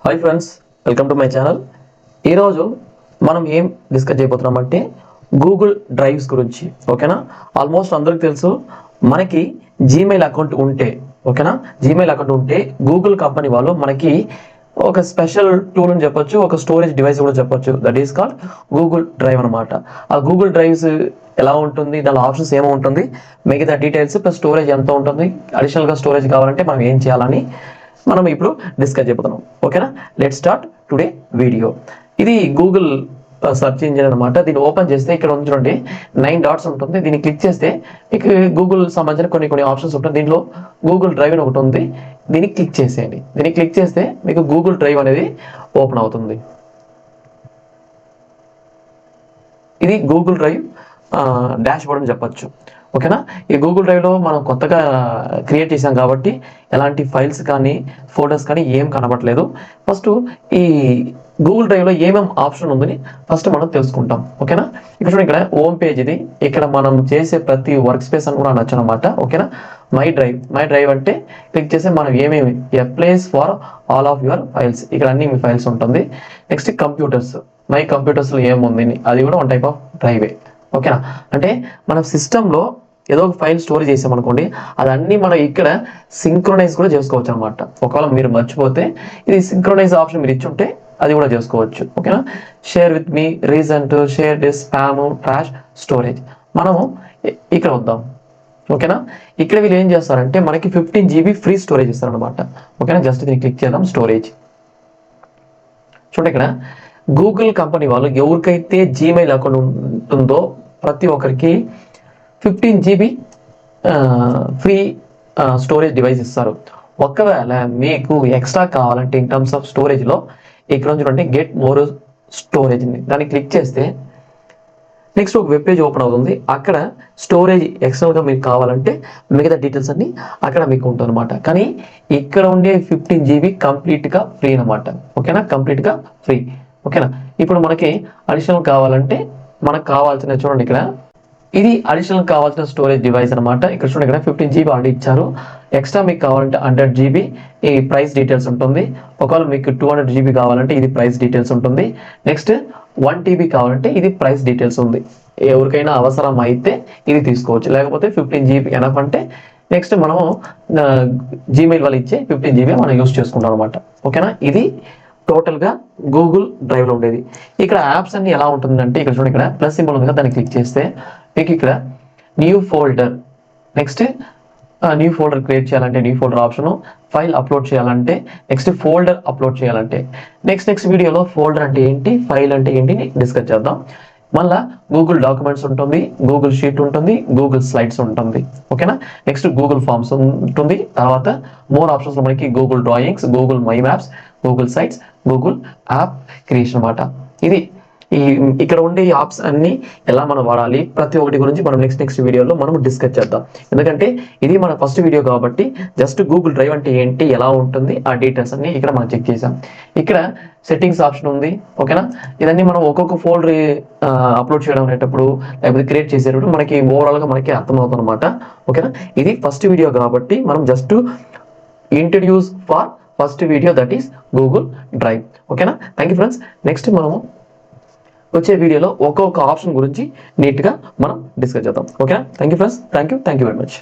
Hi friends, welcome to my channel. ఈరోజు మనం ఏం డిస్కస్ చేయబోతున్నామంటే గూగుల్ డ్రైవ్స్ గురించి. ఓకేనా, ఆల్మోస్ట్ అందరికి తెలుసు మనకి జీమెయిల్ అకౌంట్ ఉంటే, ఓకేనా, జీమెయిల్ అకౌంట్ ఉంటే గూగుల్ కంపెనీ వాళ్ళు మనకి ఒక స్పెషల్ టూల్ అని చెప్పొచ్చు, ఒక స్టోరేజ్ డివైస్ కూడా చెప్పొచ్చు. That is called Google drive అనమాట. ఆ గూగుల్ డ్రైవ్స్ ఎలా ఉంటుంది, దాని ఆప్షన్స్ ఏమో ఉంటుంది, మిగతా డీటెయిల్స్ ప్లస్ స్టోరేజ్ ఎంత ఉంటుంది, అడిషనల్గా స్టోరేజ్ కావాలంటే మనం ఏం చేయాలని మనం ఇప్పుడు డిస్కస్ చేయబోతున్నాం. ఓకేనా, లెట్ స్టార్ట్ టుడే వీడియో. ఇది గూగుల్ సర్చ్ ఇంజిన్ అనమాట. దీన్ని ఓపెన్ చేస్తే ఇక్కడ చూడండి 9 డాట్స్ ఉంటుంది. దీన్ని క్లిక్ చేస్తే మీకు గూగుల్ సంబంధించిన కొన్ని ఆప్షన్స్ ఉంటుంది. దీంట్లో గూగుల్ డ్రైవ్ అని ఒకటి ఉంది. దీన్ని క్లిక్ చేసేయండి. దీన్ని క్లిక్ చేస్తే మీకు గూగుల్ డ్రైవ్ అనేది ఓపెన్ అవుతుంది. ఇది గూగుల్ డ్రైవ్ డాష్ బోర్డ్ అని చెప్పొచ్చు. ఓకేనా, ఈ గూగుల్ డ్రైవ్లో మనం కొత్తగా క్రియేట్ చేసాం కాబట్టి ఎలాంటి ఫైల్స్ కానీ ఫోటోస్ కానీ ఏం కనబడలేదు. ఫస్ట్ ఈ గూగుల్ డ్రైవ్లో ఏమేమి ఆప్షన్ ఉందని ఫస్ట్ మనం తెలుసుకుంటాం. ఓకేనా, ఇక్కడ చూడండి, ఇక్కడ హోమ్ పేజ్ ఇది. ఇక్కడ మనం చేసే ప్రతి వర్క్ స్పేస్ అని కూడా అనొచ్చు అనమాట. ఓకేనా, మై డ్రైవ్ అంటే క్లిక్ చేస్తే మనం ఏమేమి a place for all of your files, ఇక్కడ అన్ని మీ ఫైల్స్ ఉంటుంది. నెక్స్ట్ కంప్యూటర్స్, మై కంప్యూటర్స్లో ఏముంది, అది కూడా వన్ టైప్ ఆఫ్ డ్రైవే. ఓకేనా, అంటే మనం సిస్టంలో ఏదో ఒక ఫైల్ స్టోర్ చేసామనుకోండి, అదన్నీ మనం ఇక్కడ సింక్రొనైజ్ కూడా చేసుకోవచ్చు అనమాట. ఒకవేళ మీరు మర్చిపోతే ఇది సింక్రొనైజ్ ఆప్షన్ మీరు ఇచ్చుంటే అది కూడా చేసుకోవచ్చు. ఓకేనా, share with me, recent, share this, spam, trash, storage. మనము ఇక్కడ వద్దాం. ఓకేనా, ఇక్కడ వీళ్ళు ఏం చేస్తారంటే మనకి 15 GB ఫ్రీ స్టోరేజ్ ఇస్తారనమాట. ఓకేనా, జస్ట్ దీన్ని క్లిక్ చేద్దాం. స్టోరేజ్ చూడండి, ఇక్కడ గూగుల్ కంపెనీ వాళ్ళు ఎవరికైతే జీమెయిల్ అకౌంట్ ఉంటుందో ప్రతి ఒక్కరికి 15 GB ఫ్రీ స్టోరేజ్ డివైస్ ఇస్తారు. ఒకవేళ మీకు ఎక్స్ట్రా కావాలంటే ఇన్ టర్మ్స్ ఆఫ్ స్టోరేజ్లో ఇక్కడ చూడండి గెట్ మోర్ స్టోరేజ్, దాన్ని క్లిక్ చేస్తే నెక్స్ట్ ఒక వెబ్ పేజ్ ఓపెన్ అవుతుంది. అక్కడ స్టోరేజ్ ఎక్స్టర్నల్గా మీకు కావాలంటే మిగతా డీటెయిల్స్ అన్ని అక్కడ మీకు ఉంటుంది అనమాట. కానీ ఇక్కడ ఉండే 15 GB కంప్లీట్గా ఫ్రీ అనమాట. ఓకేనా, కంప్లీట్గా ఫ్రీ. ఓకేనా, ఇప్పుడు మనకి అడిషనల్ కావాలంటే మనకు కావాల్సిన చూడండి, ఇక్కడ ఇది అడిషనల్ కావాల్సిన స్టోరేజ్ డివైస్ అనమాట. ఇక్కడ చూడండి, ఇక్కడ 15 GB ఆల్రెడీ ఇచ్చారు. ఎక్స్ట్రా మీకు కావాలంటే 100 GB ఈ ప్రైస్ డీటెయిల్స్ ఉంటుంది. ఒకవేళ మీకు 200 GB కావాలంటే ఇది ప్రైస్ డీటెయిల్స్ ఉంటుంది. నెక్స్ట్ 1 TB కావాలంటే ఇది ప్రైస్ డీటెయిల్స్ ఉంది. ఎవరికైనా అవసరం అయితే ఇది తీసుకోవచ్చు, లేకపోతే 15 GB ఎనఫ్ అంటే నెక్స్ట్ మనము జీమెయిల్ వాళ్ళు ఇచ్చే 15 GB మనం యూస్ చేసుకుంటాం అనమాట. ఓకేనా, ఇది టోటల్గా గూగుల్ డ్రైవ్లో ఉండేది. ఇక్కడ యాప్స్ అన్ని ఎలా ఉంటుందంటే ఇక్కడ చూడండి, ఇక్కడ ప్లస్ సింబల్ ఉంది కదా, దాన్ని క్లిక్ చేస్తే మీకు ఇక్కడ new folder, next new folder create చేయాలంటే new folder option, file upload చేయాలంటే, నెక్స్ట్ ఫోల్డర్ అప్లోడ్ చేయాలంటే, నెక్స్ట్ వీడియోలో ఫోల్డర్ అంటే ఏంటి, ఫైల్ అంటే ఏంటి డిస్కస్ చేద్దాం. మళ్ళీ గూగుల్ డాక్యుమెంట్స్ ఉంటుంది, గూగుల్ షీట్ ఉంటుంది, గూగుల్ స్లైడ్స్ ఉంటుంది. ఓకేనా, నెక్స్ట్ గూగుల్ ఫార్మ్స్ ఉంటుంది. తర్వాత మోర్ ఆప్షన్స్ మనకి Google drawings, Google my maps, Google sites, Google app creation అనమాట. ఇది ఇక్కడ ఉండే యాప్స్ అన్ని ఎలా మనం వాడాలి ప్రతి ఒక్కటి గురించి మనం నెక్స్ట్ వీడియోలో మనం డిస్కస్ చేద్దాం. ఎందుకంటే ఇది మన ఫస్ట్ వీడియో కాబట్టి జస్ట్ గూగుల్ డ్రైవ్ అంటే ఏంటి, ఎలా ఉంటుంది, ఆ డీటెయిల్స్ అన్ని ఇక్కడ మనం చెక్ చేసాం. ఇక్కడ సెట్టింగ్స్ ఆప్షన్ ఉంది. ఓకేనా, ఇదన్నీ మనం ఒక్కొక్క ఫోల్డర్ అప్లోడ్ చేయడం అనేటప్పుడు లేకపోతే క్రియేట్ చేసేటప్పుడు మనకి ఓవరాల్గా మనకి అర్థమవుతుంది అనమాట. ఓకేనా, ఇది ఫస్ట్ వీడియో కాబట్టి మనం just introduce for first video, that is Google drive. ఓకేనా, థ్యాంక్ యూ ఫ్రెండ్స్. నెక్స్ట్ మనము వచ్చే వీడియోలో ఒక్కొక్క ఆప్షన్ గురించి నీట్గా మనం డిస్కస్ చేద్దాం. ఓకేనా, thank you friends, thank you very much.